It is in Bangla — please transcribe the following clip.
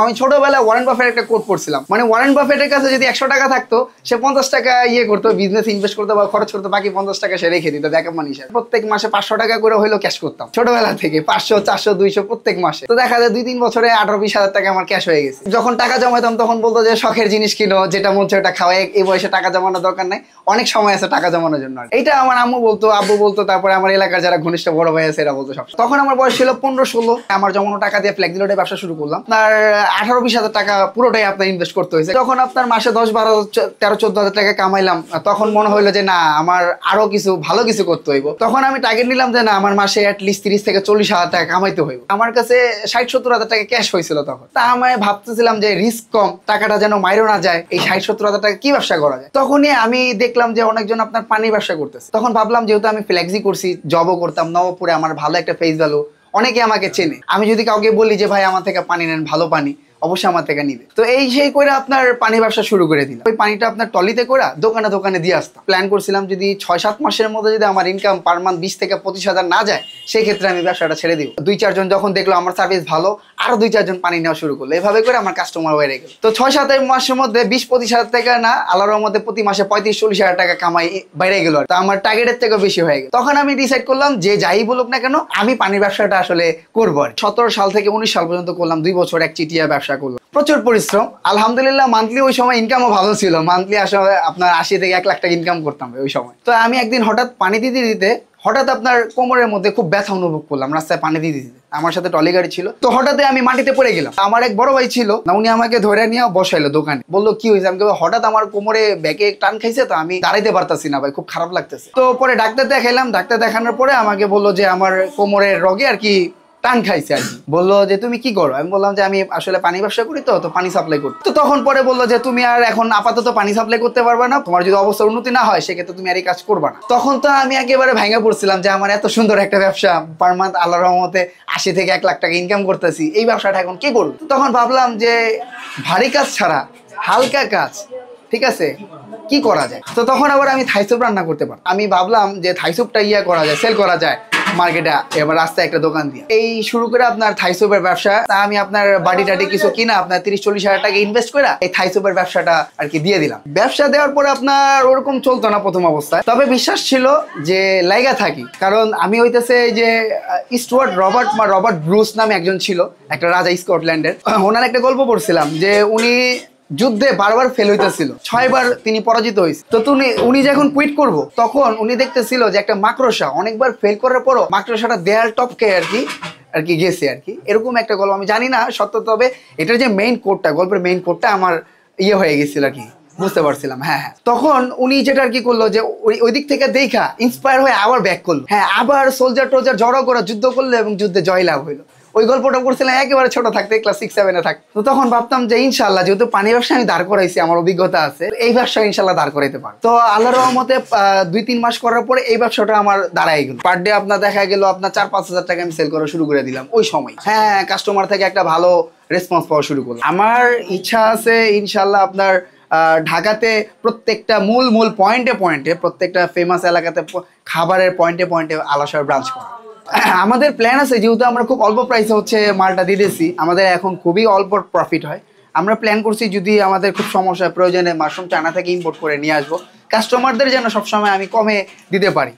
আমি ছোটবেলায় ওয়ারেন বাফেট একটা কোট পড়ছিলাম, মানে ওয়ারেন বাফেটের কাছে যদি 100 টাকা থাকতো সে 50 টাকা করতো, বিজনেস ইনভেস্ট করতো বা খরচ করতো, বাকি 50 টাকা সে রেখে দিত ব্যাকআপ মানি হিসেবে। প্রত্যেক মাসে 500 টাকা করে হইলো ক্যাশ করতাম ছোটবেলা থেকে, 500 400 200 প্রত্যেক মাসে। তো দেখা যায় 2-3 বছরে 18-20 হাজার টাকা আমার ক্যাশ হয়ে গেছে। যখন টাকা জমাইতাম তখন বলতো যে শখের জিনিস কিনো, যেটা মন চায় ওটা খাও, এই বয়সে টাকা জমানোর দরকার নাই, অনেক সময় আছে টাকা জমানোর জন্য। এইটা আমার আম্মু বলতো, আব্বু বলতো, তারপরে আমার এলাকার যারা ঘনিষ্ঠ বড় ভাই আছে এরা বলতো সব। তখন আমার বয়স ছিল 15-16। আমার জমানো টাকা দিয়ে ফ্লেক্সি লোডে ব্যবসা শুরু করলাম। আপনার 18-20 হাজার টাকা পুরোটাই আপনার ইনভেস্ট করতে হয়েছে। যখন আপনার মাসে 10-12-13-14 হাজার টাকা কামাইলাম, তখন মনে হইলো যে না, আমার আরো কিছু ভালো কিছু করতে হইব। তখন আমি টার্গেট নিলাম যে না, আমার মাসে অ্যাটলিস্ট 30-40 হাজার টাকা কামাইতে হইব। আমার কাছে 60-70 হাজার টাকা ক্যাশ হয়েছিল তখন। তা আমি ভাবতেছিলাম যে রিস্ক কম, টাকাটা যেন মাইরো না যায়, এই 60-70 হাজার টাকা কি ব্যবসা করা যায়। তখনই আমি দেখলাম যে অনেকজন আপনার পানি ব্যবসা করতেছে। তখন ভাবলাম যেহেতু আমি ফ্লেক্সি করছি, জবও করতাম নবপুরে, আমার ভালো একটা ফেস ভ্যালু, অনেকে আমাকে চেনে। আমি যদি কাউকে বলি যে ভাই আমার থেকে পানি নেন, ভালো পানি, অবশ্যই আমার থেকে নিবে। তো এই সেই করে আপনার পানি ব্যবসা শুরু করে দিলাম। ওই পানিটা আপনার টলিতে করে দোকানে দোকানে দিয়ে আসতাম। প্ল্যান করছিলাম যদি 6-7 মাসের মধ্যে যদি আমার ইনকাম পার মান্থ 20-25 হাজার না যায়, সেই ক্ষেত্রে আমি ব্যবসাটা ছেড়ে দিব। 2-4 জন যখন দেখলো আমার সার্ভিস ভালো, আরো 2-4 জন পানি নেওয়া শুরু করলো। এভাবে করে আমার কাস্টমার বেড়ে গেল। তো 6-7 মাসের মধ্যে 20-25 হাজার টাকা না, আল্লাহর মধ্যে প্রতি মাসে 35-40 হাজার টাকা কামাই বেড়ে গেল। তা আমার টার্গেটের থেকেও বেশি হয়ে গেল। তখন আমি ডিসাইড করলাম যে যাই বলুক না কেন, আমি পানির ব্যবসাটা আসলে করবো। 17 সাল থেকে 19 সাল পর্যন্ত করলাম, 2 বছর একচিটিয়া ব্যবসা করলাম। প্রচুর পরিশ্রম, আলহামদুলিল্লাহ। মান্থলি ওই সময় ইনকামও ভালো ছিল, মান্থলি আসলে আপনার 80 থেকে 1 লাখ টাকা ইনকাম করতাম ওই সময়। তো আমি একদিন হঠাৎ পানি দিতে দিতে হঠাৎ আপনার কোমরের মধ্যে খুব ব্যথা অনুভব করলাম রাস্তায় পানি দিতে দিতে। আমার সাথে টলি গাড়ি ছিল, তো হঠাৎ আমি মাটিতে পড়ে গেলাম। আমার এক বড় ভাই ছিল না, উনি আমাকে ধরে নিয়ে বসাইলো দোকানে, বললো কি হয়েছে। আমি হঠাৎ আমার কোমরে ব্যাকে টান খাইছে, তো আমি দাঁড়াইতে পারতাছি না ভাই, খুব খারাপ লাগতেছে। তো পরে ডাক্তার দেখাইলাম, ডাক্তার দেখানোর পরে আমাকে বললো যে আমার কোমরের রগে আর কি টান খাইছে আর কি। বললো যে তুমি কি করো। আমি বললাম যে আমি আসলে পানি ব্যবসা করি, তো পানি সাপ্লাই করি। তো তখন পরে বললো যে তুমি আর এখন আপাতত পানি সাপ্লাই করতে পারবে না, তোমার যদি অবস্থার উন্নতি না হয় সেক্ষেত্রে তুমি আর এই কাজ করবে না। তখন তো আমি একেবারে ভেঙে পড়ছিলাম যে আমার এত সুন্দর একটা ব্যবসা, পার মান্থ আল্লাহর রহমতে 80 থেকে 1 লাখ টাকা ইনকাম করতেছি, এই ব্যবসাটা এখন কি করবো। তখন ভাবলাম যে ভারী কাজ ছাড়া হালকা কাজ, ঠিক আছে, কি করা যায়। তো তখন আবার আমি থাই স্যুপ রান্না করতে পারি। আমি ভাবলাম যে থাই স্যুপটা করা যায়, সেল করা যায় মার্কেটে, এবার রাস্তায় একটা দোকান দিয়ে। এই শুরু করে আপনার থাই স্যুপের ব্যবসা। তা আমি আপনার বাড়ি টাড়ি কিছু কিনা আপনার 30-40 হাজার টাকা ইনভেস্ট করে এই থাই স্যুপের ব্যবসাটা আর কি দিয়ে দিলাম। ব্যবসা দেওয়ার পরে আপনার ওরকম চলতো না প্রথম অবস্থায়, তবে বিশ্বাস ছিল যে লাইগা থাকি। কারণ আমি হইতেছে যে স্টুয়ার্ট রবার্ট ব্রুস নামে একজন ছিল, একটা রাজা স্কটল্যান্ডের। ওনার একটা গল্প পড়ছিলাম যে উনি যুদ্ধে বারবার ফেল হইতেছিল, 6 বার তিনি পরাজিত হয়েছে। তো উনি যখন কুইট করবো, তখন উনি দেখতেছিল যে একটা মাকড়সা অনেকবার ফেল করার পরও মাকড়সাটা দেয়াল টপকে আর কি গেছে আর কি। এরকম একটা গল্প, আমি জানি না সত্য, তবে এটার যে মেইন কোডটা, গল্পের মেইন কোডটা আমার হয়ে গেছিল আর কি, বুঝতে পারছিলাম। হ্যাঁ, তখন উনি যেটা আর কি করলো যে ওই দিক থেকে দেখা ইন্সপায়ার হয়ে আবার ব্যাক করলো। হ্যাঁ, আবার সোলজার টোলজার জড়ো করে যুদ্ধ করলো এবং যুদ্ধে জয়লাভ হইলো। ওই গল্পটা পড়ছিলাম একেবারে ছোট থাকতে, ক্লাস 6-7-এ থাকতে। তো তখন ভাবতাম যে ইনশাল্লাহ, যেহেতু পানি ব্যবসা আমি দাঁড় করাইছি, আমার অভিজ্ঞতা আছে, এই ব্যবসা ইনশাল্লাহ দাঁড় করাইতে পারবো। তো আল্লাহর রহমতে 2-3 মাস করার পরে এই ব্যবসাটা আমার দাঁড়াই গেল। পার ডে আপনার দেখা গেল আপনার 4-5 হাজার টাকা আমি সেল করা শুরু করে দিলাম ওই সময়। হ্যাঁ, কাস্টমার থেকে একটা ভালো রেসপন্স পাওয়া শুরু করলাম। আমার ইচ্ছা আছে ইনশাল্লাহ আপনার ঢাকাতে প্রত্যেকটা মূল পয়েন্টে প্রত্যেকটা ফেমাস এলাকাতে খাবারের পয়েন্টে আলাসার ব্রাঞ্চ করা। আমাদের প্ল্যান আছে, যেহেতু আমরা খুব অল্প প্রাইসে হচ্ছে মালটা দিতেছি, আমাদের এখন খুবই অল্প প্রফিট হয়। আমরা প্ল্যান করছি যদি আমাদের খুব সমস্যা প্রয়োজনে মাশরুম চায়না থেকে ইম্পোর্ট করে নিয়ে আসবো, কাস্টমারদের যেন সবসময় আমি কমে দিতে পারি।